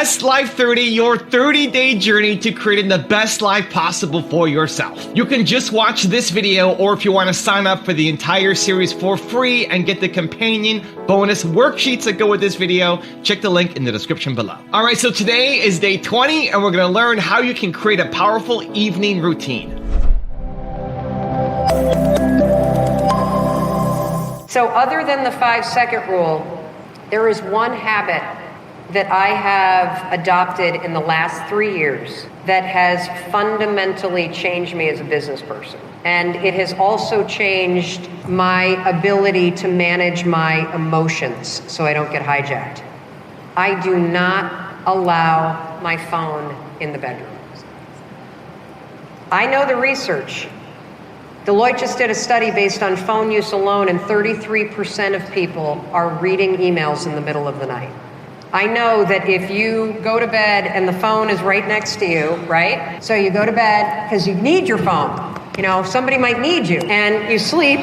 Best Life 30, your 30-day journey to creating the best life possible for yourself. You can just watch this video, or if you want to sign up for the entire series for free and get the companion bonus worksheets that go with this video, check the link in the description below. All right, so today is day 20, and we're going to learn how you can create a powerful evening routine. So other than the 5-second rule, there is one habit that I have adopted in the last 3 years that has fundamentally changed me as a business person. And it has also changed my ability to manage my emotions so I don't get hijacked. I do not allow my phone in the bedroom. I know the research. Deloitte just did a study based on phone use alone, and 33% of people are reading emails in the middle of the night. I know that if you go to bed and the phone is right next to you, right? So you go to bed because you need your phone. You know, somebody might need you, and you sleep.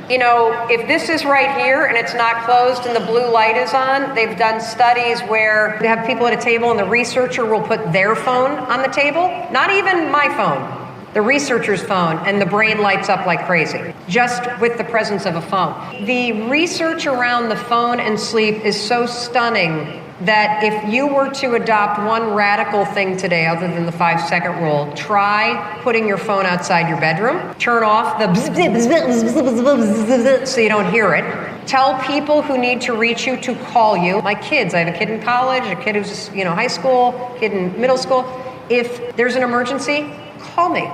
You know, if this is right here and it's not closed and the blue light is on, they've done studies where they have people at a table and the researcher will put their phone on the table, not even my phone, the researcher's phone, and the brain lights up like crazy, just with the presence of a phone. The research around the phone and sleep is so stunning that if you were to adopt one radical thing today, other than the 5-second rule, try putting your phone outside your bedroom, turn off the bzz, bzz, bzz, bzz, bzz, bzz, so you don't hear it. Tell people who need to reach you to call you. My kids, I have a kid in college, a kid who's, high school, kid in middle school. If there's an emergency, call me.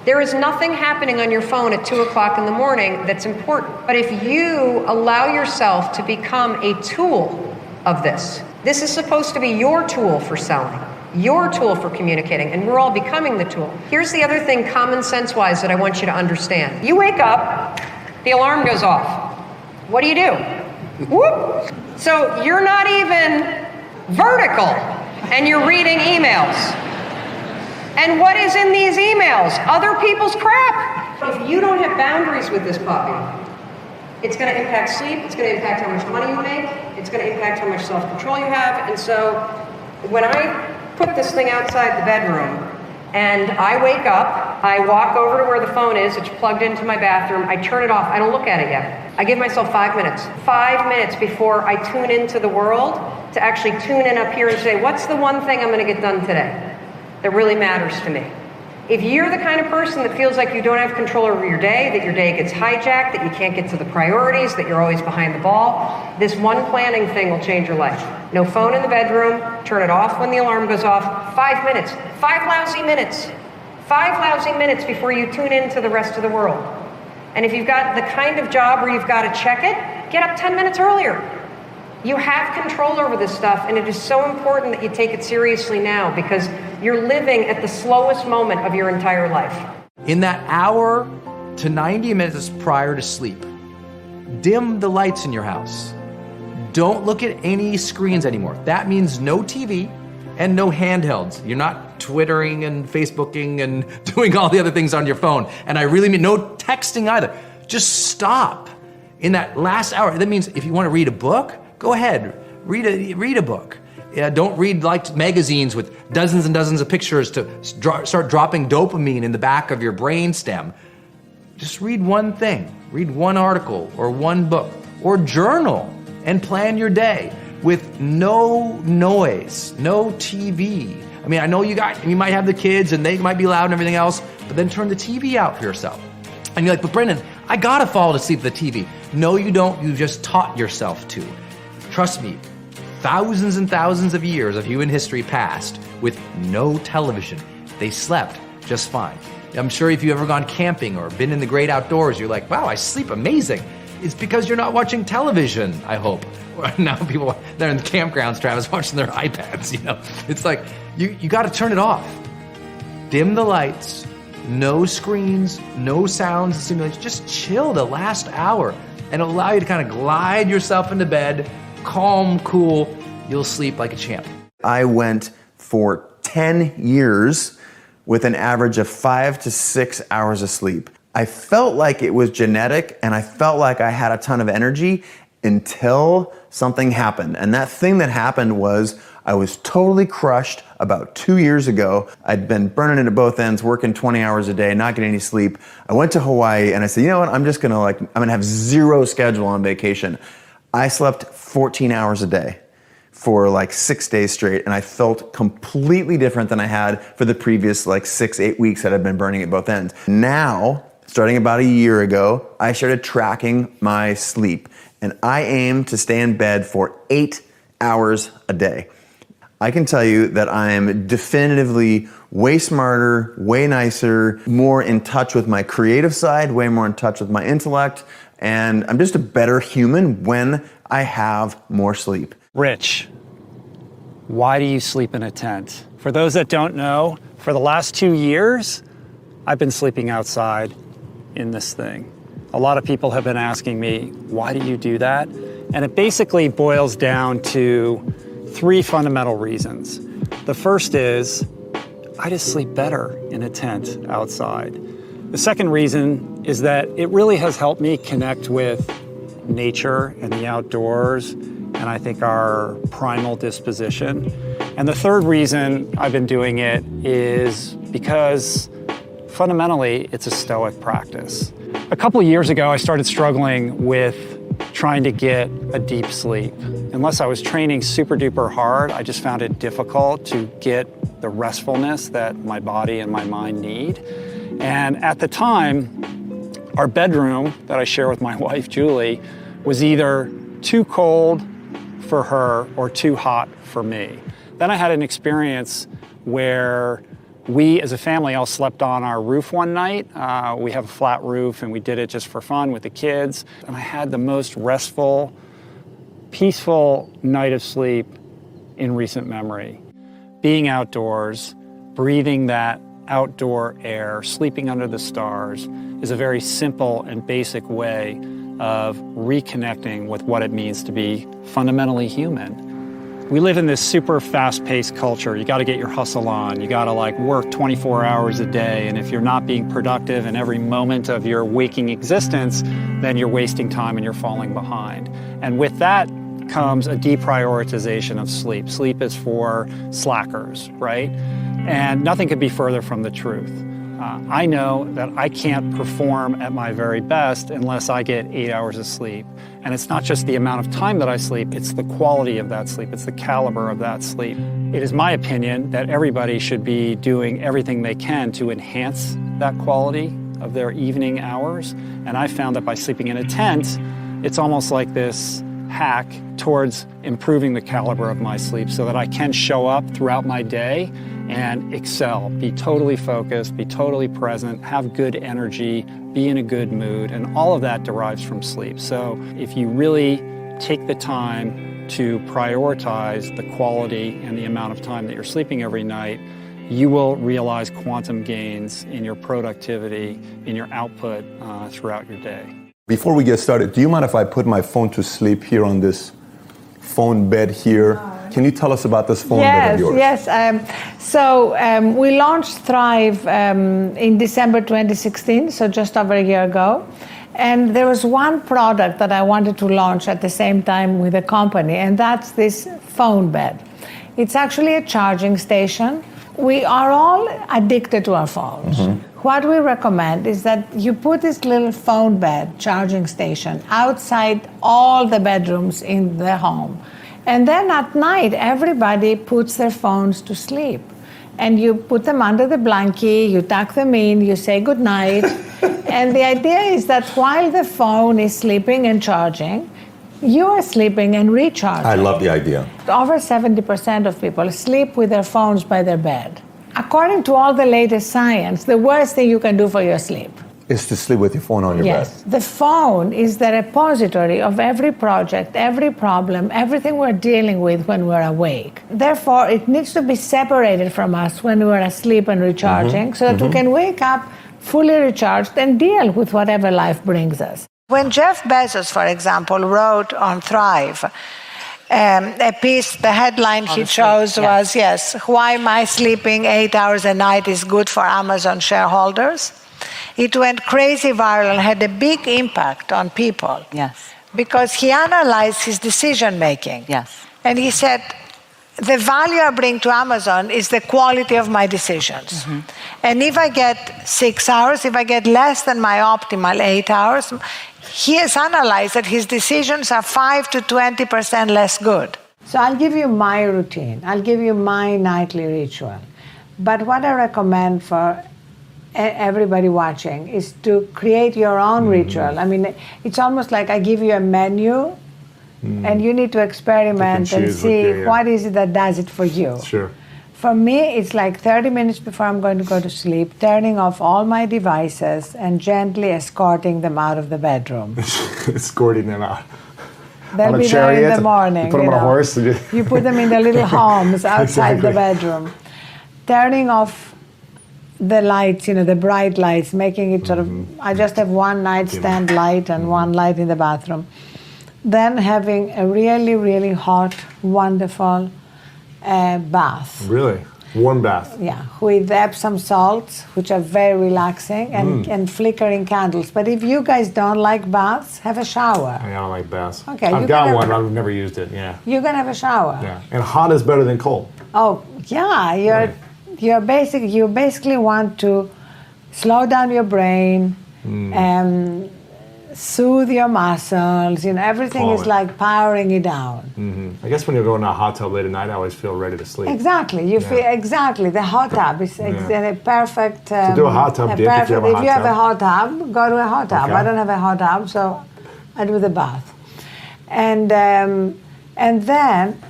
There is nothing happening on your phone at 2 o'clock in the morning that's important. But if you allow yourself to become a tool of this is supposed to be your tool for selling, your tool for communicating, and we're all becoming the tool. Here's the other thing, common sense-wise, that I want you to understand. You wake up, the alarm goes off. What do? Whoop! So you're not even vertical, and you're reading emails. And what is in these emails? Other people's crap. If you don't have boundaries with this puppy, it's going to impact sleep, it's going to impact how much money you make, it's going to impact how much self-control you have. And so when I put this thing outside the bedroom and I wake up, I walk over to where the phone is, it's plugged into my bathroom, I turn it off, I don't look at it yet. I give myself 5 minutes. 5 minutes before I tune into the world to actually tune in up here and say, what's the one thing I'm going to get done today that really matters to me? If you're the kind of person that feels like you don't have control over your day, that your day gets hijacked, that you can't get to the priorities, that you're always behind the ball, this one planning thing will change your life. No phone in the bedroom, turn it off when the alarm goes off, 5 minutes, 5 lousy minutes, 5 lousy minutes before you tune into the rest of the world. And if you've got the kind of job where you've got to check it, get up 10 minutes earlier. You have control over this stuff, and it is so important that you take it seriously now because you're living at the slowest moment of your entire life. In that hour to 90 minutes prior to sleep, dim the lights in your house. Don't look at any screens anymore. That means no TV and no handhelds. You're not Twittering and Facebooking and doing all the other things on your phone. And I really mean no texting either. Just stop in that last hour. That means if you want to read a book, go ahead, read a book. Don't read like magazines with dozens and dozens of pictures to start dropping dopamine in the back of your brain stem. Just read one thing, read one article or one book, or journal and plan your day with no noise, no TV. I mean, I know you might have the kids and they might be loud and everything else, but then turn the TV out for yourself. And you're like, but Brendan, I gotta fall asleep with the TV. No, you don't, you just taught yourself to. Trust me, thousands and thousands of years of human history passed with no television. They slept just fine. I'm sure if you've ever gone camping or been in the great outdoors, you're like, wow, I sleep amazing. It's because you're not watching television, I hope. Now people, they're in the campgrounds, Travis, watching their iPads, It's like, you gotta turn it off. Dim the lights, no screens, no sounds, stimulation. Just chill the last hour and it'll allow you to kind of glide yourself into bed, calm, cool, you'll sleep like a champ. I went for 10 years with an average of 5 to 6 hours of sleep. I felt like it was genetic and I felt like I had a ton of energy, until something happened. And that thing that happened was I was totally crushed about 2 years ago. I'd been burning it at both ends, working 20 hours a day, not getting any sleep. I went to Hawaii and I said, you know what, I'm gonna have zero schedule on vacation. I slept 14 hours a day for like 6 days straight, and I felt completely different than I had for the previous like 6-8 weeks that I've been burning at both ends. Now, starting about a year ago, I started tracking my sleep, and I aim to stay in bed for 8 hours a day. I can tell you that I am definitively way smarter, way nicer, more in touch with my creative side, way more in touch with my intellect, and I'm just a better human when I have more sleep. Rich, why do you sleep in a tent? For those that don't know, for the last 2 years, I've been sleeping outside in this thing. A lot of people have been asking me, why do you do that? And it basically boils down to 3 fundamental reasons. The first is, I just sleep better in a tent outside. The second reason is that it really has helped me connect with nature and the outdoors, and I think our primal disposition. And the third reason I've been doing it is because fundamentally it's a stoic practice. A couple of years ago, I started struggling with trying to get a deep sleep. Unless I was training super duper hard, I just found it difficult to get the restfulness that my body and my mind need. And at the time, our bedroom that I share with my wife, Julie, was either too cold for her or too hot for me. Then I had an experience where we as a family all slept on our roof one night. We have a flat roof and we did it just for fun with the kids. And I had the most restful, peaceful night of sleep in recent memory. Being outdoors, breathing that outdoor air, sleeping under the stars is a very simple and basic way of reconnecting with what it means to be fundamentally human. We live in this super fast-paced culture. You gotta get your hustle on. You gotta work 24 hours a day. And if you're not being productive in every moment of your waking existence, then you're wasting time and you're falling behind. And with that comes a deprioritization of sleep. Sleep is for slackers, right? And nothing could be further from the truth. I know that I can't perform at my very best unless I get 8 hours of sleep. And it's not just the amount of time that I sleep, it's the quality of that sleep, it's the caliber of that sleep. It is my opinion that everybody should be doing everything they can to enhance that quality of their evening hours. And I found that by sleeping in a tent, it's almost like this hack towards improving the caliber of my sleep so that I can show up throughout my day and excel, be totally focused, be totally present, have good energy, be in a good mood, and all of that derives from sleep. So if you really take the time to prioritize the quality and the amount of time that you're sleeping every night, you will realize quantum gains in your productivity, in your output throughout your day. Before we get started, do you mind if I put my phone to sleep here on this phone bed here? Can you tell us about this phone bed of yours? Yes. We launched Thrive in December 2016, so just over a year ago. And there was one product that I wanted to launch at the same time with the company, and that's this phone bed. It's actually a charging station. We are all addicted to our phones. Mm-hmm. What we recommend is that you put this little phone bed charging station outside all the bedrooms in the home. And then at night, everybody puts their phones to sleep. And you put them under the blanket, you tuck them in, you say goodnight. And the idea is that while the phone is sleeping and charging, you are sleeping and recharging. I love the idea. Over 70% of people sleep with their phones by their bed. According to all the latest science, the worst thing you can do for your sleep is to sleep with your phone on your bed. Yes. The phone is the repository of every project, every problem, everything we're dealing with when we're awake. Therefore, it needs to be separated from us when we're asleep and recharging so that we can wake up fully recharged and deal with whatever life brings us. When Jeff Bezos, for example, wrote on Thrive, a piece, the headline he chose was, why my sleeping 8 hours a night is good for Amazon shareholders. It went crazy viral and had a big impact on people. Yes. because he analyzed his decision making. Yes. And he said, the value I bring to Amazon is the quality of my decisions. And if I get 6 hours, if I get less than my optimal 8 hours, he has analyzed that his decisions are 5 to 20% less good. So I'll give you my routine. I'll give you my nightly ritual. But what I recommend for everybody watching is to create your own ritual. I mean, it's almost like I give you a menu and you need to experiment and see what is it that does it for you. Sure. For me, it's like 30 minutes before I'm going to go to sleep, turning off all my devices and gently escorting them out of the bedroom. Escorting them out. They'll be there in the morning. You put them on a horse. You put them in the little homes outside the bedroom. Turning off the lights, the bright lights, making it sort of, I just have one nightstand light and one light in the bathroom. Then having a really, really hot, wonderful bath. Really? Warm bath? Yeah, with Epsom salts, which are very relaxing, and flickering candles. But if you guys don't like baths, have a shower. I don't like baths. Okay, I've got one, but I've never used it, yeah. You can have a shower. Yeah, and hot is better than cold. Oh, yeah, you basically want to slow down your brain, soothe your muscles, everything is like powering it down. I guess when you're going to a hot tub late at night, I always feel ready to sleep. Exactly, you feel exactly. The hot tub is a perfect. So do a hot tub dip if you have a hot tub. If you have a hot tub, go to a hot tub. Okay. I don't have a hot tub, so I do the bath, and then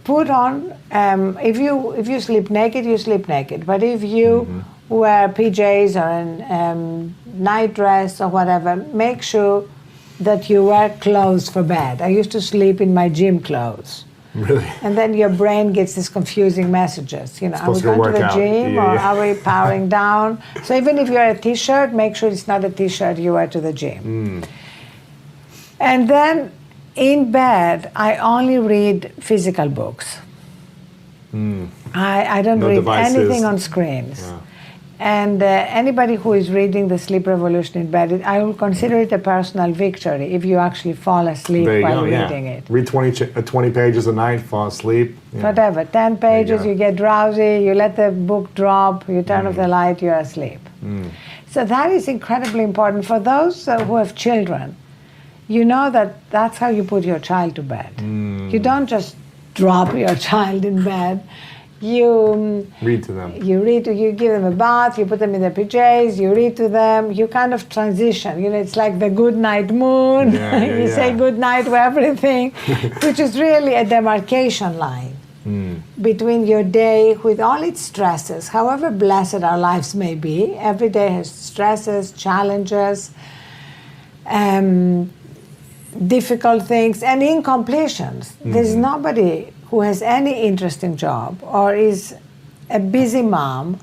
put on. If you sleep naked, you sleep naked. But if you wear PJs or a night dress or whatever, make sure that you wear clothes for bed. I used to sleep in my gym clothes. Really? And then your brain gets these confusing messages. Are we to going to work the out. gym or are we powering down? So even if you're a t-shirt, make sure it's not a t-shirt you wear to the gym. And then in bed, I only read physical books. I don't read anything on screens. Yeah. And anybody who is reading The Sleep Revolution in bed, I will consider it a personal victory if you actually fall asleep while reading it. Read 20 pages a night, fall asleep. Yeah. Whatever, 10 pages, you get drowsy, you let the book drop, you turn off the light, you're asleep. So that is incredibly important. For those who have children, you know that's how you put your child to bed. You don't just drop your child in bed. You read to them. You give them a bath, you put them in their PJs, you read to them, you kind of transition. It's like the good night moon. You say good night to everything, which is really a demarcation line between your day with all its stresses, however blessed our lives may be. Every day has stresses, challenges, difficult things, and incompletions. There's nobody who has any interesting job or is a busy mom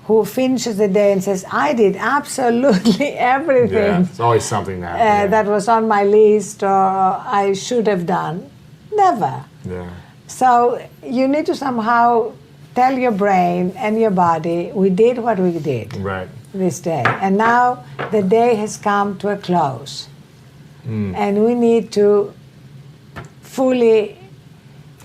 who finishes the day and says, I did absolutely everything. Yeah, it's always something that was on my list or I should have done. Never. Yeah. So you need to somehow tell your brain and your body, we did what we did this day. And now the day has come to a close. And we need to fully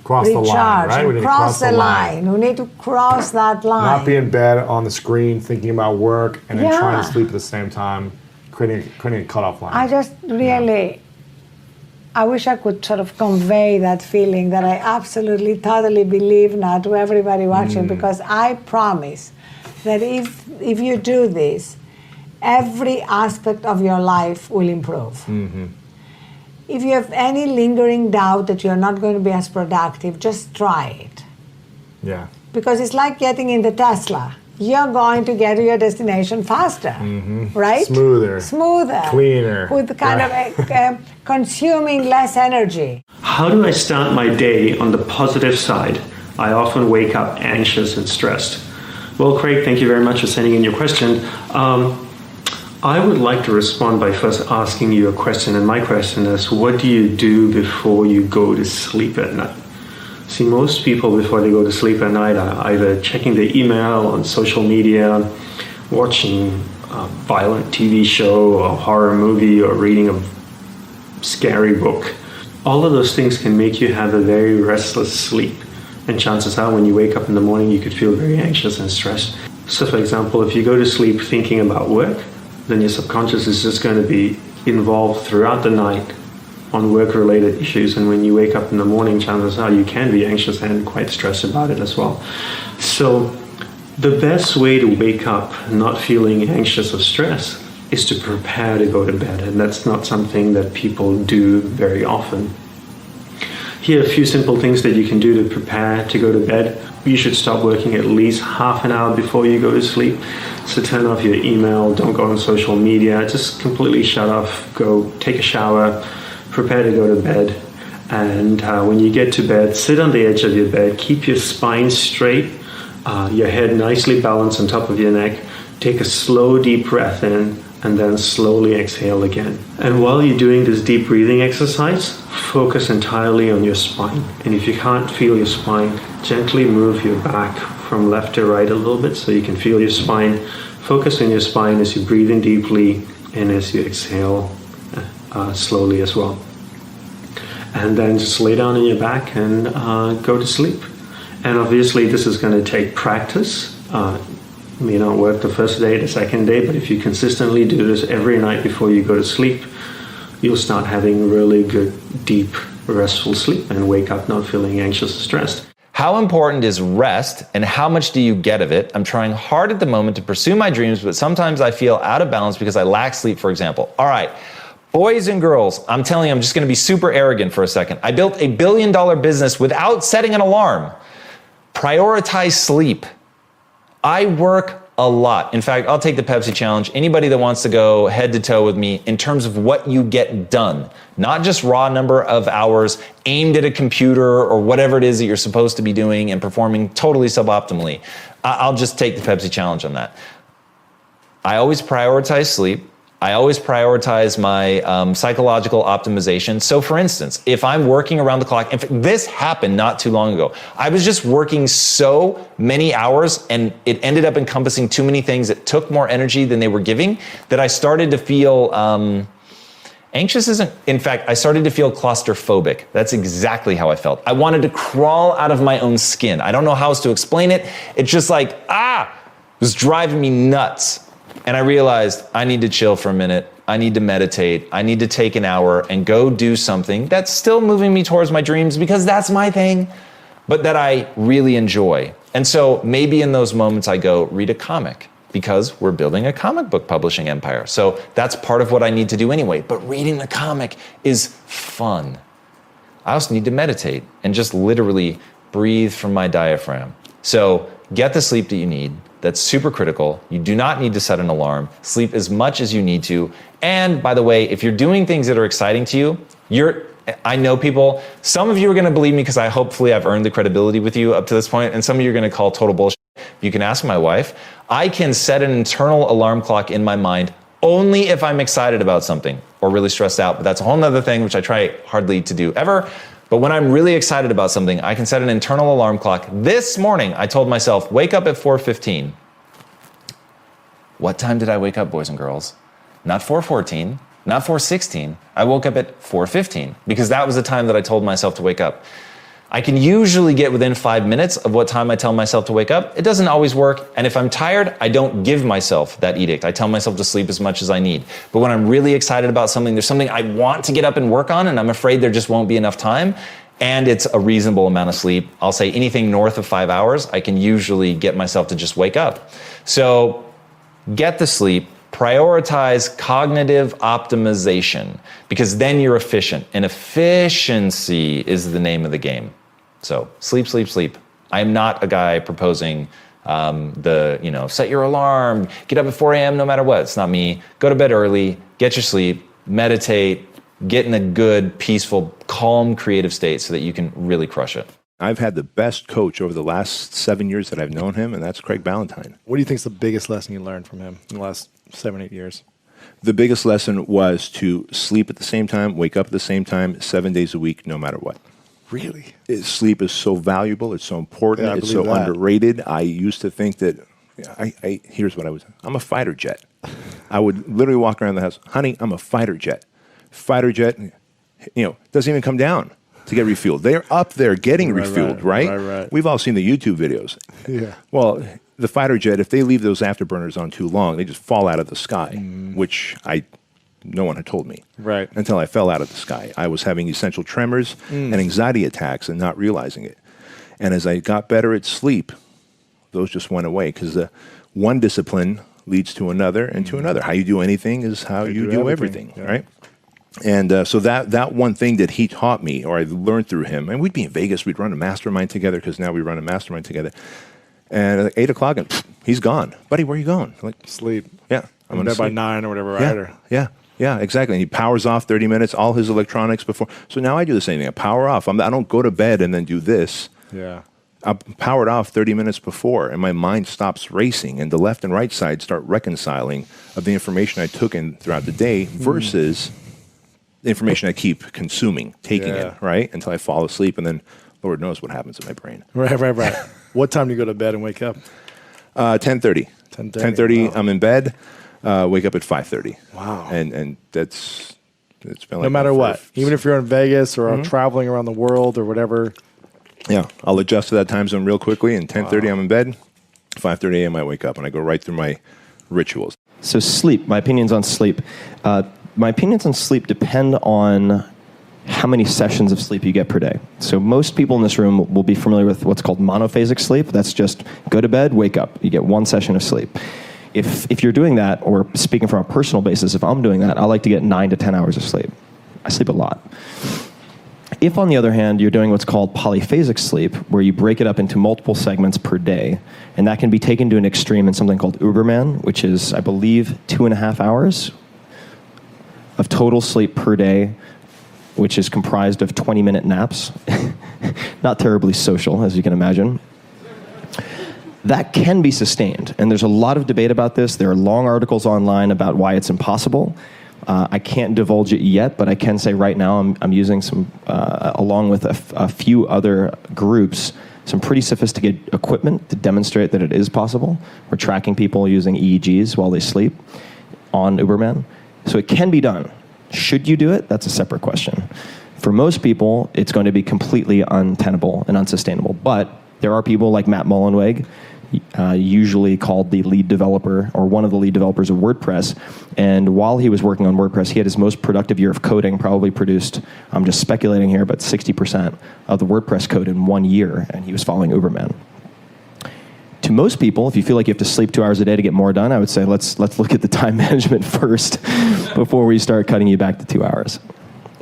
cross recharge the line, right? and We cross the line. We need to cross that line. Not be in bed on the screen thinking about work and then trying to sleep at the same time, creating a cutoff line. I just really, I wish I could sort of convey that feeling that I absolutely, totally believe now to everybody watching, because I promise that if you do this, every aspect of your life will improve. If you have any lingering doubt that you're not going to be as productive, just try it. Yeah. Because it's like getting in the Tesla. You're going to get to your destination faster, right? Smoother. Cleaner. With kind of consuming less energy. How do I start my day on the positive side? I often wake up anxious and stressed. Well, Craig, thank you very much for sending in your question. I would like to respond by first asking you a question, and my question is, what do you do before you go to sleep at night? See, most people before they go to sleep at night are either checking their email on social media, watching a violent TV show or horror movie, or reading a scary book. All of those things can make you have a very restless sleep. And chances are when you wake up in the morning, you could feel very anxious and stressed. So for example, if you go to sleep thinking about work, then your subconscious is just going to be involved throughout the night on work-related issues. And when you wake up in the morning, chances are you can be anxious and quite stressed about it as well. So the best way to wake up not feeling anxious or stressed is to prepare to go to bed. And that's not something that people do very often. Here are a few simple things that you can do to prepare to go to bed. You should stop working at least half an hour before you go to sleep. So turn off your email, don't go on social media, just completely shut off, go take a shower, prepare to go to bed. And when you get to bed, sit on the edge of your bed, keep your spine straight, your head nicely balanced on top of your neck. Take a slow, deep breath in, and then slowly exhale again. And while you're doing this deep breathing exercise, focus entirely on your spine. And if you can't feel your spine, gently move your back from left to right a little bit so you can feel your spine. Focus on your spine as you breathe in deeply and as you exhale slowly as well. And then just lay down on your back and go to sleep. And obviously this is going to take practice. May not work the first day, the second day, but if you consistently do this every night before you go to sleep, you'll start having really good, deep, restful sleep and wake up not feeling anxious or stressed. How important is rest and how much do you get of it? I'm trying hard at the moment to pursue my dreams, but sometimes I feel out of balance because I lack sleep, for example. All right, boys and girls, I'm telling you, I'm just gonna be super arrogant for a second. I built $1 billion business without setting an alarm. Prioritize sleep. I work a lot. In fact, I'll take the Pepsi challenge. Anybody that wants to go head to toe with me in terms of what you get done, not just raw number of hours aimed at a computer or whatever it is that you're supposed to be doing and performing totally suboptimally. I'll just take the Pepsi challenge on that. I always prioritize sleep. I always prioritize my psychological optimization. So for instance, if I'm working around the clock, this happened not too long ago. I was just working so many hours and it ended up encompassing too many things that took more energy than they were giving that I started to feel anxious. In fact, I started to feel claustrophobic. That's exactly how I felt. I wanted to crawl out of my own skin. I don't know how else to explain it. It's just like, it was driving me nuts. And I realized I need to chill for a minute. I need to meditate. I need to take an hour and go do something that's still moving me towards my dreams because that's my thing, but that I really enjoy. And so maybe in those moments I go read a comic because we're building a comic book publishing empire. So that's part of what I need to do anyway. But reading the comic is fun. I also need to meditate and just literally breathe from my diaphragm. So get the sleep that you need. That's super critical. You do not need to set an alarm. Sleep as much as you need to. And by the way, if you're doing things that are exciting to you, I know people, some of you are gonna believe me because hopefully I've earned the credibility with you up to this point, and some of you are gonna call total bullshit. You can ask my wife. I can set an internal alarm clock in my mind only if I'm excited about something or really stressed out, but that's a whole nother thing which I try hardly to do ever. But when I'm really excited about something, I can set an internal alarm clock. This morning, I told myself, wake up at 4:15. What time did I wake up, boys and girls? Not 4:14, not 4:16. I woke up at 4:15 because that was the time that I told myself to wake up. I can usually get within 5 minutes of what time I tell myself to wake up. It doesn't always work. And if I'm tired, I don't give myself that edict. I tell myself to sleep as much as I need. But when I'm really excited about something, there's something I want to get up and work on, and I'm afraid there just won't be enough time, and it's a reasonable amount of sleep. I'll say anything north of 5 hours, I can usually get myself to just wake up. So get the sleep. Prioritize cognitive optimization because then you're efficient, and efficiency is the name of the game. So sleep, sleep, sleep. I am not a guy proposing set your alarm, get up at 4 a.m. no matter what. It's not me. Go to bed early, get your sleep, meditate, get in a good, peaceful, calm, creative state so that you can really crush it. I've had the best coach over the last 7 years that I've known him, and that's Craig Ballantyne. What do you think is the biggest lesson you learned from him in the last 7, 8 years? The biggest lesson was to sleep at the same time, wake up at the same time, 7 days a week, no matter what. Really? Sleep is so valuable. It's so important. It's so underrated. I used to think that, here's what I'm a fighter jet. I would literally walk around the house, honey, I'm a fighter jet. Fighter jet, doesn't even come down to get refueled. They're up there getting refueled, right? Right. We've all seen the YouTube videos. Yeah. Well, the fighter jet, if they leave those afterburners on too long, they just fall out of the sky, which no one had told me. Right. Until I fell out of the sky. I was having essential tremors and anxiety attacks and not realizing it. And as I got better at sleep, those just went away because one discipline leads to another and to another. How you do anything is how you do everything, right? And so that one thing that he taught me, or I learned through him, and we'd be in Vegas, we'd run a mastermind together, because now we run a mastermind together. And at 8 o'clock, and he's gone. Buddy, where are you going? I'm like, sleep. Yeah. I'm there by 9 or whatever, right? Yeah, exactly. And he powers off 30 minutes, all his electronics before. So now I do the same thing. I power off. I don't go to bed and then do this. Yeah. I powered off 30 minutes before, and my mind stops racing, and the left and right side start reconciling of the information I took in throughout the day versus the information I keep consuming, taking in, right? Until I fall asleep, and then Lord knows what happens in my brain. Right. What time do you go to bed and wake up? 10:30. 10:30, I'm in bed, wake up at 5:30. Wow. And it's been like no matter what, even if you're in Vegas or traveling around the world or whatever. Yeah, I'll adjust to that time zone real quickly, and 10:30 I'm in bed, 5:30 a.m. I wake up, and I go right through my rituals. So sleep, my opinions on sleep. My opinions on sleep depend on how many sessions of sleep you get per day. So most people in this room will be familiar with what's called monophasic sleep. That's just go to bed, wake up. You get one session of sleep. If you're doing that, or speaking from a personal basis, if I'm doing that, I like to get 9 to 10 hours of sleep. I sleep a lot. If, on the other hand, you're doing what's called polyphasic sleep, where you break it up into multiple segments per day, and that can be taken to an extreme in something called Uberman, which is, I believe, 2.5 hours of total sleep per day, which is comprised of 20-minute naps. Not terribly social, as you can imagine. That can be sustained, and there's a lot of debate about this. There are long articles online about why it's impossible. I can't divulge it yet, but I can say right now I'm using some, along with a few other groups, some pretty sophisticated equipment to demonstrate that it is possible. We're tracking people using EEGs while they sleep on Uberman. So it can be done. Should you do it? That's a separate question. For most people, it's going to be completely untenable and unsustainable. But there are people like Matt Mullenweg, usually called the lead developer or one of the lead developers of WordPress. And while he was working on WordPress, he had his most productive year of coding, probably produced, I'm just speculating here, but 60% of the WordPress code in 1 year, and he was following Uberman. To most people, if you feel like you have to sleep 2 hours a day to get more done, I would say let's look at the time management first before we start cutting you back to 2 hours.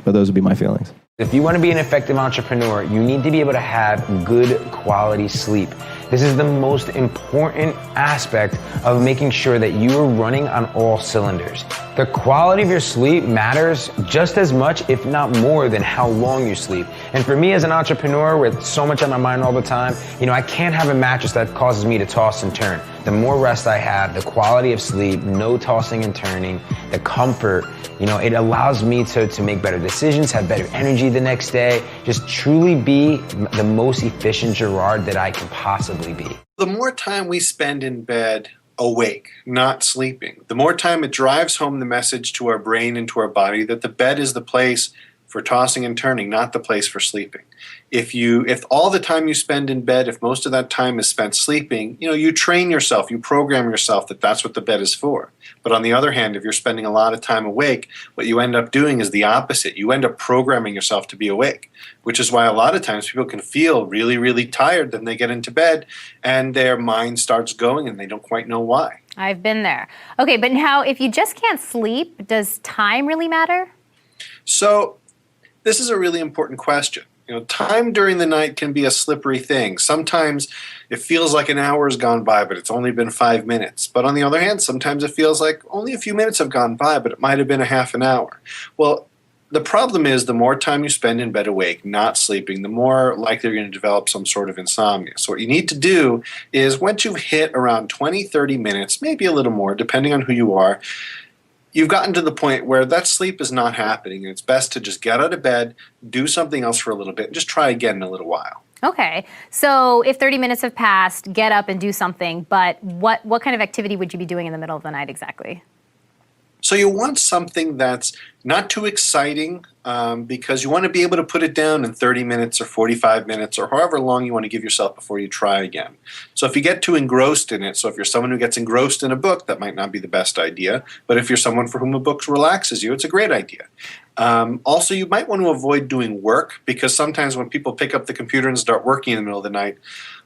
But those would be my feelings. If you want to be an effective entrepreneur, you need to be able to have good quality sleep. This is the most important aspect of making sure that you are running on all cylinders. The quality of your sleep matters just as much, if not more, than how long you sleep. And for me as an entrepreneur with so much on my mind all the time, I can't have a mattress that causes me to toss and turn. The more rest I have, the quality of sleep, no tossing and turning, the comfort, it allows me to make better decisions, have better energy the next day, just truly be the most efficient Gerard that I can possibly be. The more time we spend in bed awake, not sleeping, the more time it drives home the message to our brain and to our body that the bed is the place for tossing and turning, not the place for sleeping. If all the time you spend in bed, if most of that time is spent sleeping, you train yourself, you program yourself that that's what the bed is for. But on the other hand, if you're spending a lot of time awake, what you end up doing is the opposite. You end up programming yourself to be awake, which is why a lot of times people can feel really, really tired. Then they get into bed and their mind starts going and they don't quite know why. I've been there. Okay, but now if you just can't sleep, does time really matter? So this is a really important question. Time during the night can be a slippery thing. Sometimes it feels like an hour has gone by, but it's only been 5 minutes. But on the other hand, sometimes it feels like only a few minutes have gone by, but it might have been a half an hour. Well, the problem is the more time you spend in bed awake, not sleeping, the more likely you're going to develop some sort of insomnia. So what you need to do is once you've hit around 20, 30 minutes, maybe a little more, depending on who you are, you've gotten to the point where that sleep is not happening, and it's best to just get out of bed, do something else for a little bit, and just try again in a little while. Okay, so if 30 minutes have passed, get up and do something, but what kind of activity would you be doing in the middle of the night exactly? So you want something that's not too exciting, because you want to be able to put it down in 30 minutes or 45 minutes or however long you want to give yourself before you try again. So if you get too engrossed in it, so if you're someone who gets engrossed in a book, that might not be the best idea. But if you're someone for whom a book relaxes you, it's a great idea. Also, you might want to avoid doing work, because sometimes when people pick up the computer and start working in the middle of the night,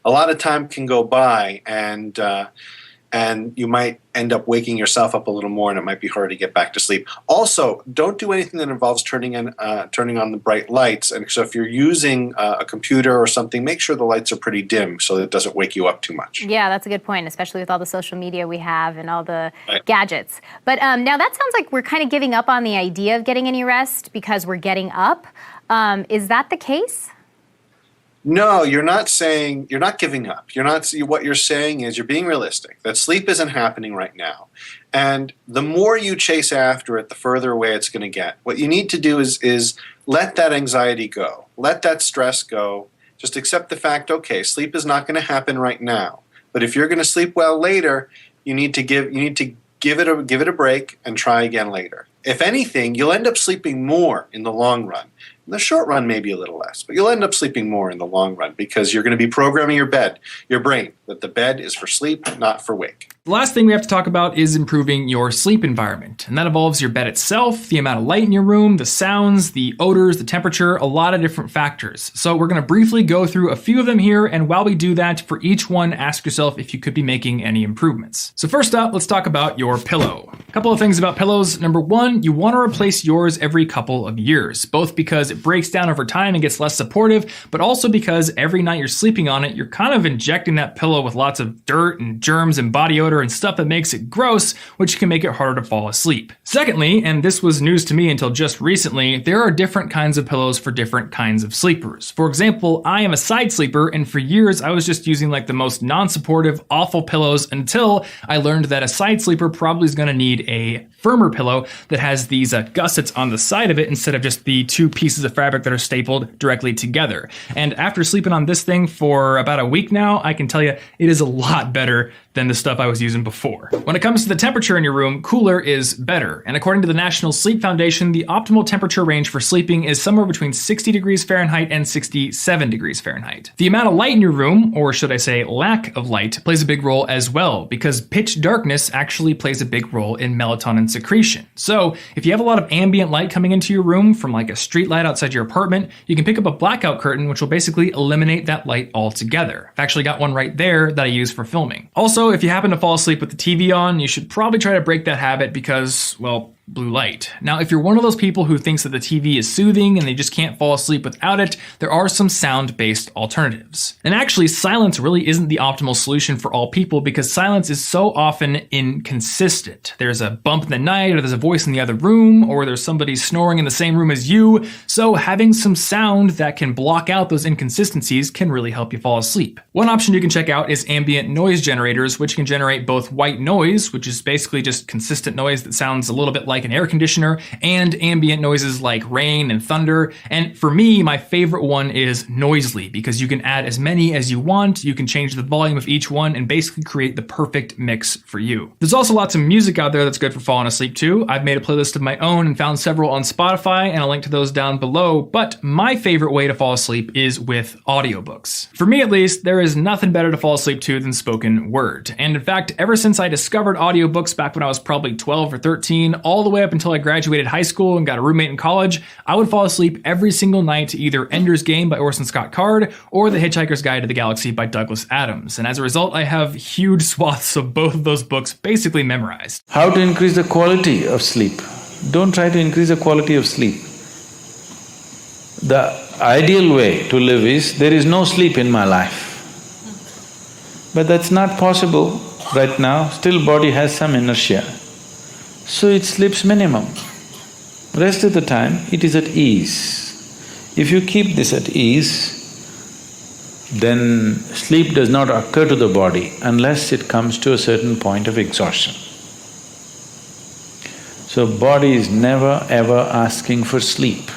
a lot of time can go by, and you might end up waking yourself up a little more, and it might be hard to get back to sleep. Also, don't do anything that involves turning on the bright lights. And so if you're using a computer or something, make sure the lights are pretty dim so that it doesn't wake you up too much. Yeah, that's a good point, especially with all the social media we have and all the gadgets. But now that sounds like we're kind of giving up on the idea of getting any rest because we're getting up. Is that the case? No, you're not giving up. What you're saying is you're being realistic, that sleep isn't happening right now. And the more you chase after it, the further away it's going to get. What you need to do is let that anxiety go. Let that stress go. Just accept the fact, okay, sleep is not going to happen right now. But if you're going to sleep well later, you need to give it a break and try again later. If anything, you'll end up sleeping more in the long run. In the short run, maybe a little less, but you'll end up sleeping more in the long run because you're going to be programming your brain, that the bed is for sleep, not for wake. The last thing we have to talk about is improving your sleep environment, and that involves your bed itself, the amount of light in your room, the sounds, the odors, the temperature, a lot of different factors. So we're going to briefly go through a few of them here, and while we do that, for each one, ask yourself if you could be making any improvements. So first up, let's talk about your pillow. A couple of things about pillows. Number one, you want to replace yours every couple of years, both because it breaks down over time and gets less supportive, but also because every night you're sleeping on it, you're kind of injecting that pillow with lots of dirt and germs and body odor and stuff that makes it gross, which can make it harder to fall asleep. Secondly, and this was news to me until just recently, there are different kinds of pillows for different kinds of sleepers. For example, I am a side sleeper, and for years I was just using like the most non-supportive, awful pillows until I learned that a side sleeper probably is going to need a firmer pillow that has these gussets on the side of it instead of just the two pieces of fabric that are stapled directly together. And after sleeping on this thing for about a week now, I can tell you it is a lot better than the stuff I was using before. When it comes to the temperature in your room, cooler is better. And according to the National Sleep Foundation, the optimal temperature range for sleeping is somewhere between 60 degrees Fahrenheit and 67 degrees Fahrenheit. The amount of light in your room, or should I say lack of light, plays a big role as well, because pitch darkness actually plays a big role in melatonin secretion. So if you have a lot of ambient light coming into your room from like a street light outside your apartment, you can pick up a blackout curtain, which will basically eliminate that light altogether. I've actually got one right there that I use for filming. Also, if you happen to fall asleep with the TV on, you should probably try to break that habit because, well, blue light. Now, if you're one of those people who thinks that the TV is soothing and they just can't fall asleep without it, there are some sound-based alternatives. And actually, silence really isn't the optimal solution for all people because silence is so often inconsistent. There's a bump in the night, or there's a voice in the other room, or there's somebody snoring in the same room as you. So having some sound that can block out those inconsistencies can really help you fall asleep. One option you can check out is ambient noise generators, which can generate both white noise, which is basically just consistent noise that sounds a little bit like an air conditioner, and ambient noises like rain and thunder. And for me, my favorite one is Noisely, because you can add as many as you want, you can change the volume of each one, and basically create the perfect mix for you. There's also lots of music out there that's good for falling asleep too. I've made a playlist of my own and found several on Spotify, and I'll link to those down below, but my favorite way to fall asleep is with audiobooks. For me at least, there is nothing better to fall asleep to than spoken word. And in fact, ever since I discovered audiobooks back when I was probably 12 or 13, all the way up until I graduated high school and got a roommate in college, I would fall asleep every single night to either Ender's Game by Orson Scott Card or The Hitchhiker's Guide to the Galaxy by Douglas Adams. And as a result, I have huge swaths of both of those books basically memorized. How to increase the quality of sleep? Don't try to increase the quality of sleep. The ideal way to live is, there is no sleep in my life. But that's not possible right now, still body has some inertia. So it sleeps minimum. Rest of the time, it is at ease. If you keep this at ease, then sleep does not occur to the body unless it comes to a certain point of exhaustion. So body is never ever asking for sleep,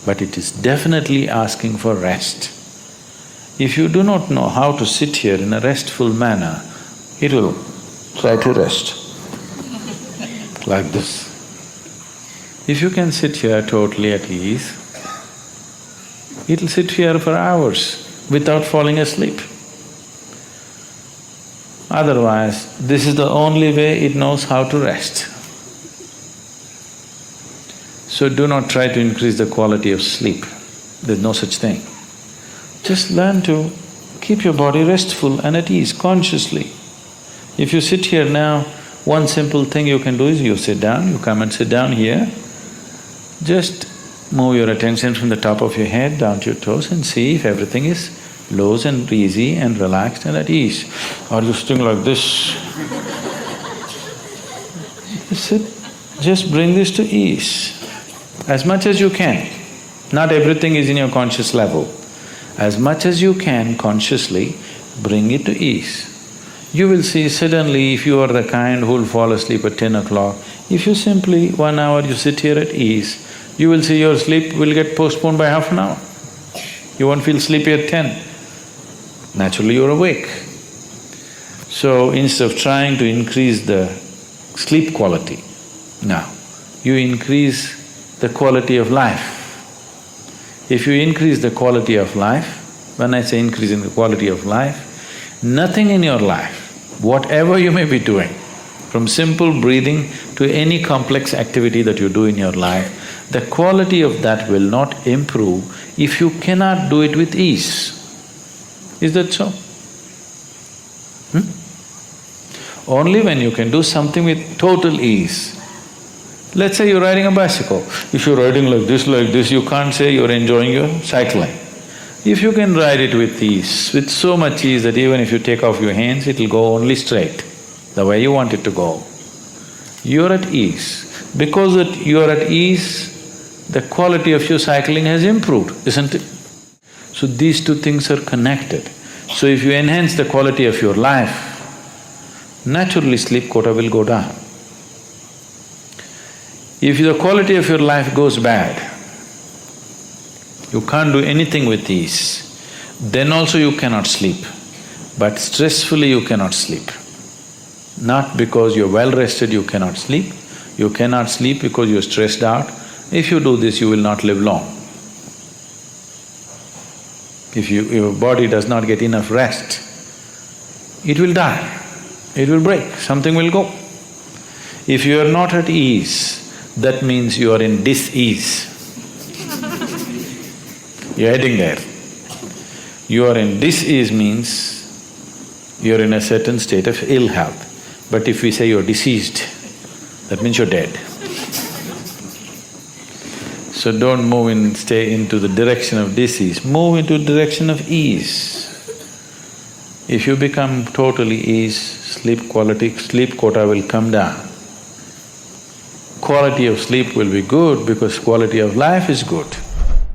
but it is definitely asking for rest. If you do not know how to sit here in a restful manner, it will try to rest like this. If you can sit here totally at ease, it'll sit here for hours without falling asleep. Otherwise, this is the only way it knows how to rest. So do not try to increase the quality of sleep. There's no such thing. Just learn to keep your body restful and at ease consciously. If you sit here now, one simple thing you can do is you sit down, you come and sit down here. Just move your attention from the top of your head down to your toes and see if everything is loose and easy and relaxed and at ease. Are you sitting like this? Sit, just bring this to ease as much as you can. Not everything is in your conscious level. As much as you can consciously, bring it to ease. You will see suddenly if you are the kind who will fall asleep at 10 o'clock, if you simply 1 hour you sit here at ease, you will see your sleep will get postponed by half an hour. You won't feel sleepy at 10. Naturally you're awake. So instead of trying to increase the sleep quality, now you increase the quality of life. If you increase the quality of life, when I say increasing the quality of life, nothing in your life, whatever you may be doing, from simple breathing to any complex activity that you do in your life, the quality of that will not improve if you cannot do it with ease. Is that so? Only when you can do something with total ease. Let's say you're riding a bicycle. If you're riding like this, you can't say you're enjoying your cycling. If you can ride it with ease, with so much ease that even if you take off your hands, it'll go only straight, the way you want it to go. You're at ease. Because that you're at ease, the quality of your cycling has improved, isn't it? So these two things are connected. So if you enhance the quality of your life, naturally sleep quota will go down. If the quality of your life goes bad, you can't do anything with ease, then also you cannot sleep. But stressfully you cannot sleep. Not because you're well rested you cannot sleep because you're stressed out. If you do this, you will not live long. If your body does not get enough rest, it will die, it will break, something will go. If you are not at ease, that means you are in dis-ease. You're heading there. You are in dis-ease means you're in a certain state of ill health. But if we say you're deceased, that means you're dead. So don't move and stay into the direction of disease, move into the direction of ease. If you become totally ease, sleep quota will come down. Quality of sleep will be good because quality of life is good.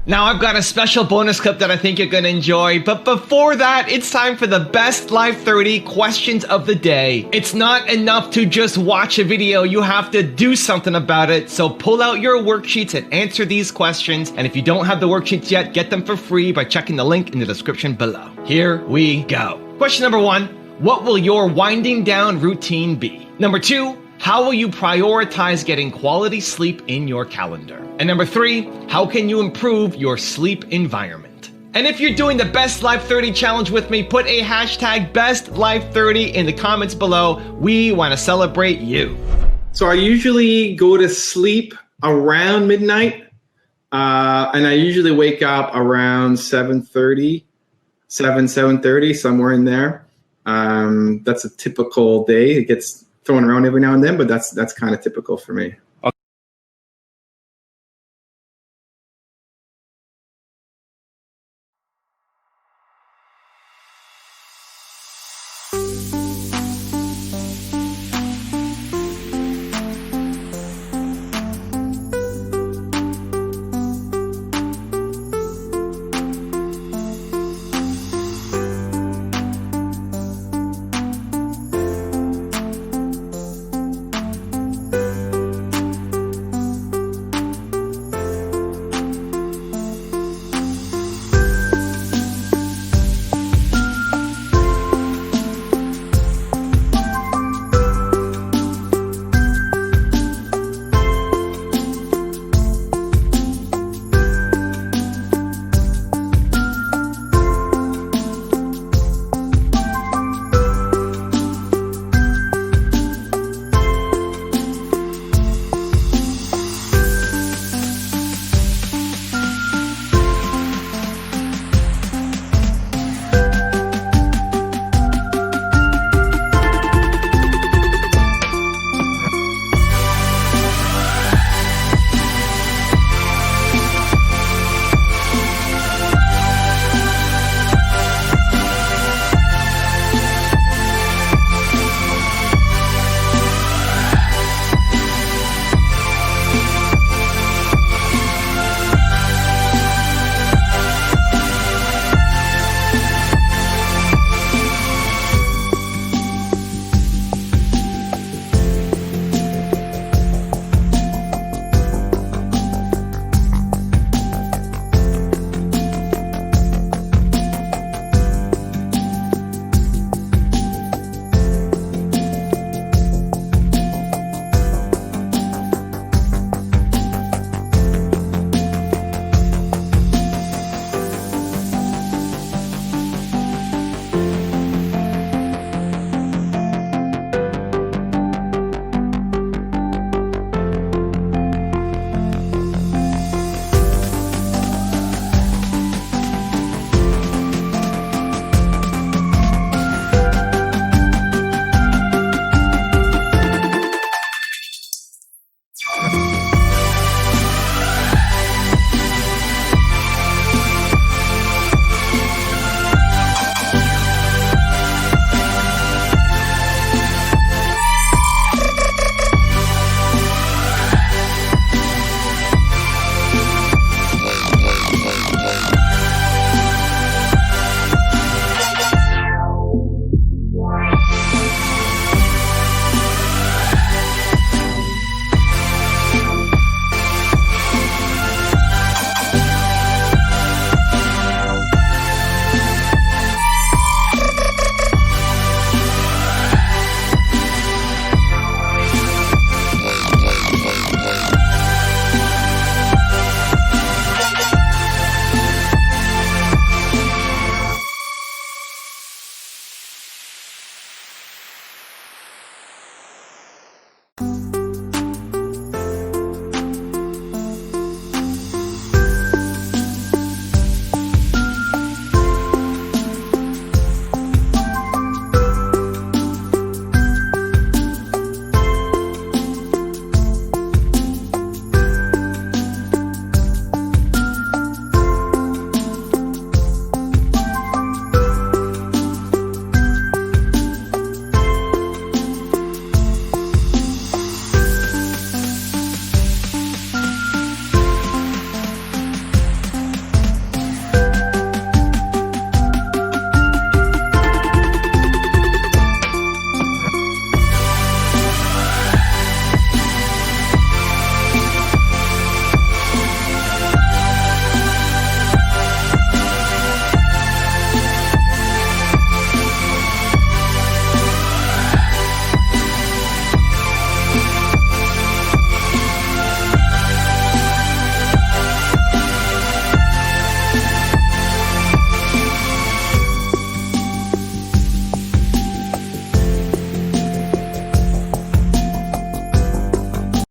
Now I've got a special bonus clip that I think you're gonna enjoy, but before that, it's time for the best Life 30 questions of the day. It's not enough to just watch a video, you have to do something about it, so pull out your worksheets and answer these questions, and if you don't have the worksheets yet, get them for free by checking the link in the description below. Here we go. Question number 1, what will your winding down routine be? Number 2, how will you prioritize getting quality sleep in your calendar? And number 3, how can you improve your sleep environment? And if you're doing the Best Life 30 challenge with me, put a hashtag BestLife30 in the comments below. We want to celebrate you. So I usually go to sleep around midnight, and I usually wake up around 7:30, 7:30, somewhere in there. That's a typical day. It gets thrown around every now and then, but that's kind of typical for me.